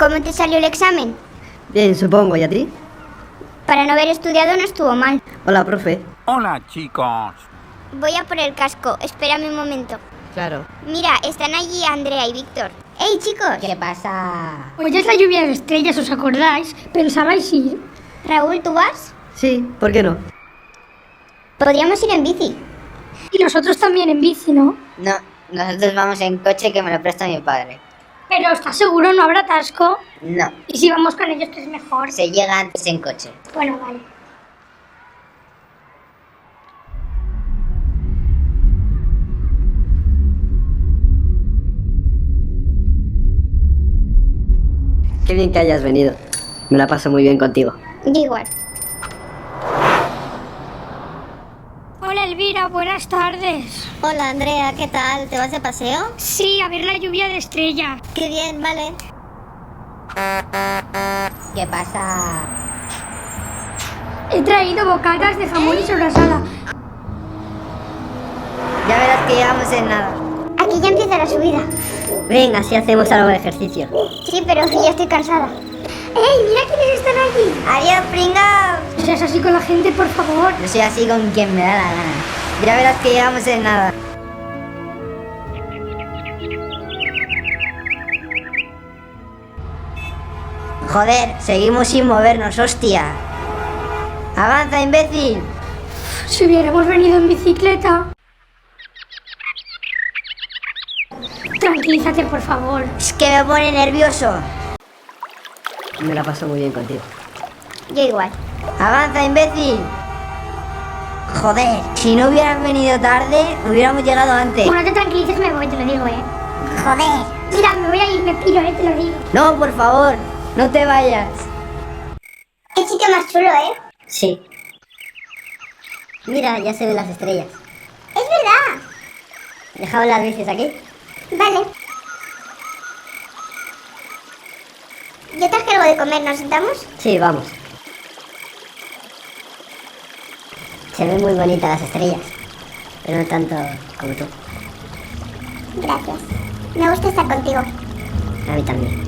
¿Cómo te salió el examen? Bien, supongo. ¿Y a ti? Para no haber estudiado no estuvo mal. Hola, profe. Hola, chicos. Voy a por el casco, espérame un momento. Claro. Mira, están allí Andrea y Víctor. ¡Hey, chicos! ¿Qué pasa? Hoy es la lluvia de estrellas, ¿os acordáis? ¿Pensabais ir? Raúl, ¿tú vas? Sí, ¿por qué no? Podríamos ir en bici. Y nosotros también en bici, ¿no? No, nosotros vamos en coche que me lo presta mi padre. Pero ¿estás seguro? ¿No habrá atasco? No, ¿Y si vamos con ellos, que es mejor? se llega antes en coche. Bueno, vale. Qué bien que hayas venido. Me la paso muy bien contigo. Yo igual. Hola, Elvira, buenas tardes. Hola Andrea, ¿qué tal? ¿Te vas de paseo? Sí, a ver la lluvia de estrellas. Qué bien, vale. ¿Qué pasa? He traído bocatas de jamón y sobrasada. Ya verás que llegamos en nada. Aquí ya empieza la subida. Venga, así hacemos algo de ejercicio. Sí, pero ya estoy cansada. ¡Ey, mira quiénes están allí! ¡Adiós, pringaos! No seas así con la gente, por favor. Yo soy así con quien me da la gana. Ya verás que llegamos en nada. Joder, seguimos sin movernos, hostia. ¡Avanza, imbécil! Si hubiéramos venido en bicicleta. Tranquilízate, por favor. Es que me pone nervioso. Me la paso muy bien contigo. Yo igual. ¡Avanza, imbécil! Joder, si no hubieras venido tarde, hubiéramos llegado antes. Bueno, no te tranquilices, me voy, te lo digo, Joder. Mira, me voy a ir, me piro, te lo digo. No, por favor, no te vayas. Qué sitio más chulo, ¿eh? Sí. Mira, ya se ven las estrellas. Es verdad. ¿Dejamos las bicis aquí? Vale. Yo traje algo de comer, ¿nos sentamos? Sí, vamos. Se ven muy bonitas las estrellas, pero no tanto como tú. Gracias. Me gusta estar contigo. A mí también.